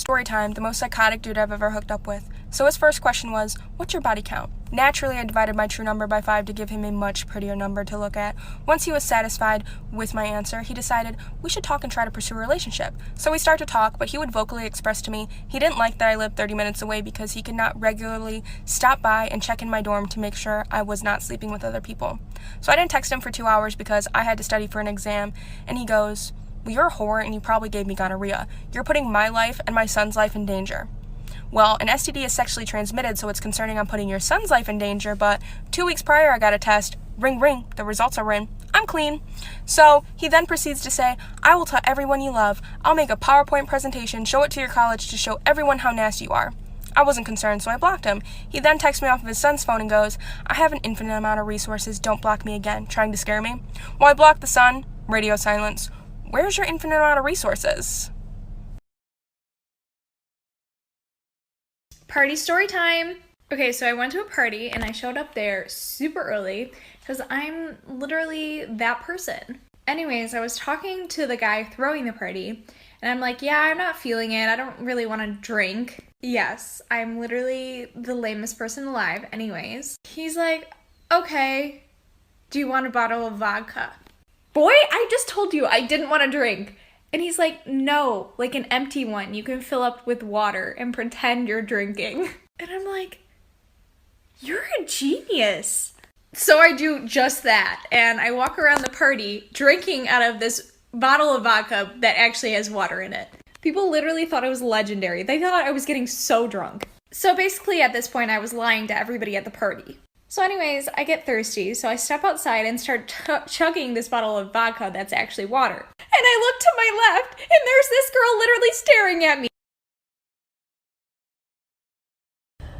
Story time, the most psychotic dude I've ever hooked up with. So his first question was, what's your body count? Naturally, I divided my true number by 5 to give him a much prettier number to look at. Once he was satisfied with my answer, he decided we should talk and try to pursue a relationship. So we start to talk, but he would vocally express to me he didn't like that I lived 30 minutes away because he could not regularly stop by and check in my dorm to make sure I was not sleeping with other people. So I didn't text him for 2 hours because I had to study for an exam, and he goes, well, you're a whore and you probably gave me gonorrhea. You're putting my life and my son's life in danger. Well, an STD is sexually transmitted, so it's concerning I'm putting your son's life in danger, but 2 weeks prior I got a test. Ring, ring. The results are in. I'm clean. So he then proceeds to say, I will tell everyone you love. I'll make a PowerPoint presentation, show it to your college to show everyone how nasty you are. I wasn't concerned, so I blocked him. He then texts me off of his son's phone and goes, I have an infinite amount of resources. Don't block me again. Trying to scare me. Well, I blocked the son. Radio silence. Where's your infinite amount of resources? Party story time! Okay, so I went to a party and I showed up there super early because I'm literally that person. Anyways, I was talking to the guy throwing the party and I'm like, yeah, I'm not feeling it. I don't really want to drink. Yes, I'm literally the lamest person alive. Anyways, he's like, okay, do you want a bottle of vodka? Boy, I just told you I didn't want to drink. And he's like, no, like an empty one you can fill up with water and pretend you're drinking. And I'm like, you're a genius. So I do just that. And I walk around the party drinking out of this bottle of vodka that actually has water in it. People literally thought it was legendary. They thought I was getting so drunk. So basically at this point, I was lying to everybody at the party. So anyways, I get thirsty, so I step outside and start chugging this bottle of vodka that's actually water. And I look to my left, and there's this girl literally staring at me.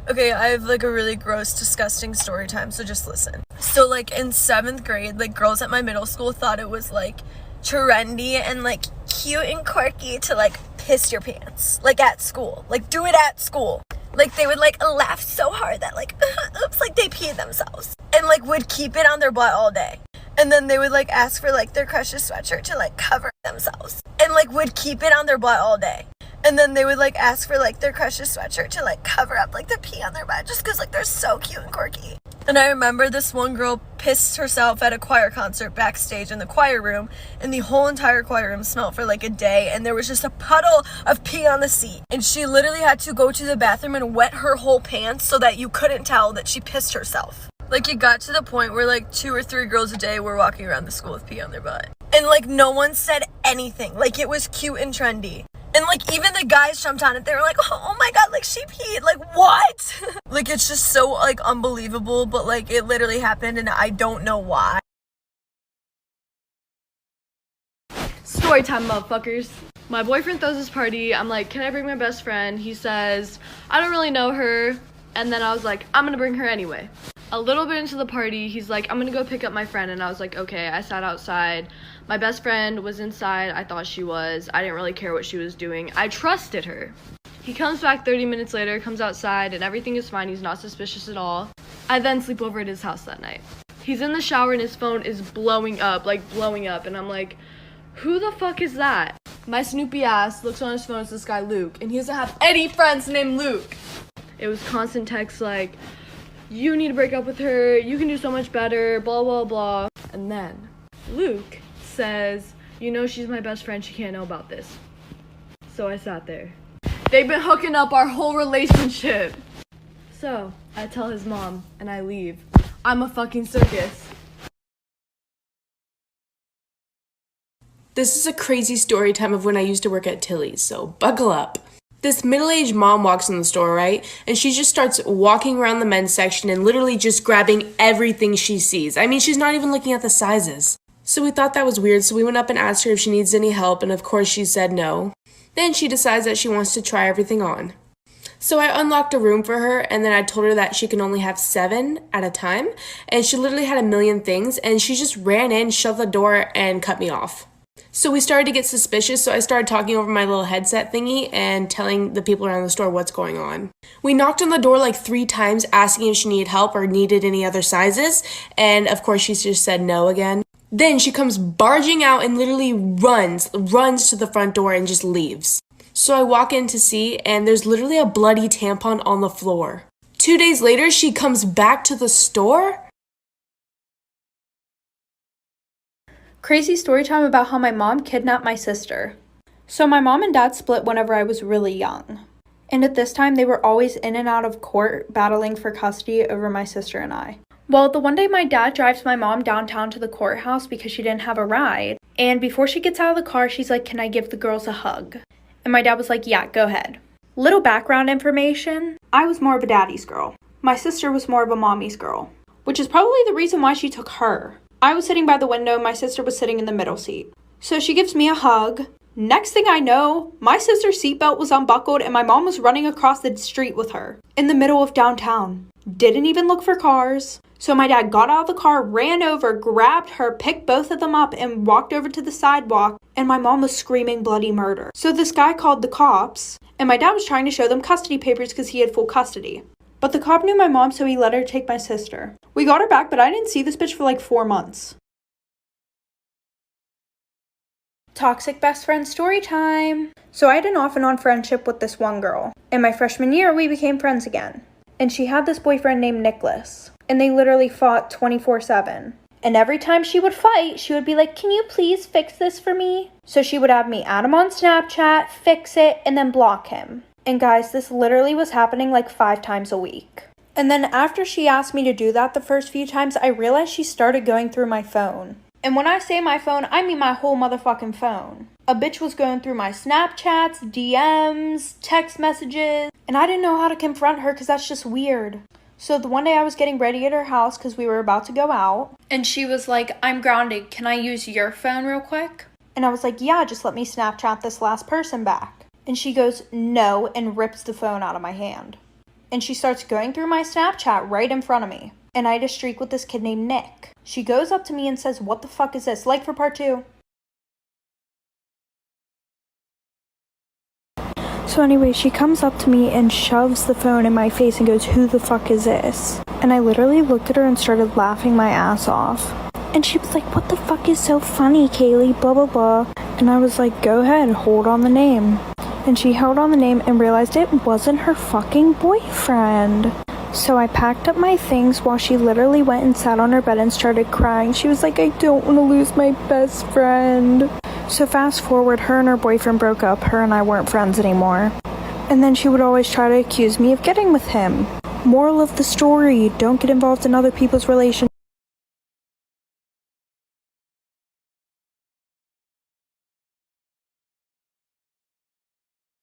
Okay, I have like a really gross, disgusting story time, so just listen. So like in 7th grade, like girls at my middle school thought it was like trendy and like cute and quirky to like piss your pants, like at school, like do it at school. Like, they would, like, laugh so hard that, like, oops, like, they peed themselves. And, like, would keep it on their butt all day. And then they would, like, ask for, like, their crush's sweatshirt to, like, cover themselves. And, like, would keep it on their butt all day. And then they would, like, ask for, like, their crush's sweatshirt to, like, cover up, like, the pee on their butt. Just because, like, they're so cute and quirky. And I remember this one girl pissed herself at a choir concert backstage in the choir room, and the whole entire choir room smelled for like a day, and there was just a puddle of pee on the seat. And she literally had to go to the bathroom and wet her whole pants so that you couldn't tell that she pissed herself. Like, it got to the point where like 2 or 3 girls a day were walking around the school with pee on their butt. And like no one said anything. Like, it was cute and trendy. And, like, even the guys jumped on it. They were like, oh my god, like, she peed. Like, what? Like, it's just so, like, unbelievable. But, like, it literally happened, and I don't know why. Story time, motherfuckers. My boyfriend throws this party. I'm like, can I bring my best friend? He says, I don't really know her. And then I was like, I'm gonna bring her anyway. A little bit into the party, he's like, I'm gonna go pick up my friend. And I was like, okay. I sat outside. My best friend was inside. I thought she was. I didn't really care what she was doing. I trusted her. He comes back 30 minutes later, comes outside, and everything is fine. He's not suspicious at all. I then sleep over at his house that night. He's in the shower and his phone is blowing up. And I'm like, who the fuck is that? My Snoopy ass looks on his phone, it's this guy Luke, and he doesn't have any friends named Luke. It was constant texts like, you need to break up with her, you can do so much better, blah, blah, blah. And then Luke says, you know she's my best friend, she can't know about this. So I sat there. They've been hooking up our whole relationship. So I tell his mom and I leave. I'm a fucking circus. This is a crazy story time of when I used to work at Tilly's, so buckle up. This middle-aged mom walks in the store, right? And she just starts walking around the men's section and literally just grabbing everything she sees. I mean, she's not even looking at the sizes. So we thought that was weird, so we went up and asked her if she needs any help, and of course she said no. Then she decides that she wants to try everything on. So I unlocked a room for her, and then I told her that she can only have 7 at a time, and she literally had a million things, and she just ran in, shut the door, and cut me off. So we started to get suspicious, so I started talking over my little headset thingy and telling the people around the store what's going on. We knocked on the door like 3 times asking if she needed help or needed any other sizes, and of course she just said no again. Then she comes barging out and literally runs to the front door and just leaves. So I walk in to see, and there's literally a bloody tampon on the floor. 2 days later, she comes back to the store? Crazy story time about how my mom kidnapped my sister. So my mom and dad split whenever I was really young. And at this time, they were always in and out of court battling for custody over my sister and I. Well, the one day my dad drives my mom downtown to the courthouse because she didn't have a ride. And before she gets out of the car, she's like, "Can I give the girls a hug?" And my dad was like, "Yeah, go ahead." Little background information. I was more of a daddy's girl. My sister was more of a mommy's girl, which is probably the reason why she took her. I was sitting by the window, my sister was sitting in the middle seat. So she gives me a hug. Next thing I know, my sister's seatbelt was unbuckled and my mom was running across the street with her in the middle of downtown. Didn't even look for cars. So my dad got out of the car, ran over, grabbed her, picked both of them up, and walked over to the sidewalk, and my mom was screaming bloody murder. So this guy called the cops, and my dad was trying to show them custody papers because he had full custody. But the cop knew my mom, so he let her take my sister. We got her back, but I didn't see this bitch for like 4 months. Toxic best friend story time. So I had an off and on friendship with this one girl. In my freshman year, we became friends again. And she had this boyfriend named Nicholas. And they literally fought 24/7. And every time she would fight, she would be like, "Can you please fix this for me?" So she would have me add him on Snapchat, fix it, and then block him. And guys, this literally was happening like 5 times a week. And then after she asked me to do that the first few times, I realized she started going through my phone. And when I say my phone, I mean my whole motherfucking phone. A bitch was going through my Snapchats, DMs, text messages, and I didn't know how to confront her because that's just weird. So the one day I was getting ready at her house because we were about to go out, and she was like, "I'm grounded, can I use your phone real quick?" And I was like, "Yeah, just let me Snapchat this last person back." And she goes, "No," and rips the phone out of my hand. And she starts going through my Snapchat right in front of me. And I had a streak with this kid named Nick. She goes up to me and says, "What the fuck is this?" Like for part 2. So anyway, she comes up to me and shoves the phone in my face and goes, "Who the fuck is this?" And I literally looked at her and started laughing my ass off. And she was like, "What the fuck is so funny, Kaylee? Blah, blah, blah." And I was like, "Go ahead, hold on the name." And she held on the name and realized it wasn't her fucking boyfriend. So I packed up my things while she literally went and sat on her bed and started crying. She was like, "I don't want to lose my best friend." So fast forward, her and her boyfriend broke up. Her and I weren't friends anymore. And then she would always try to accuse me of getting with him. Moral of the story, don't get involved in other people's relationships.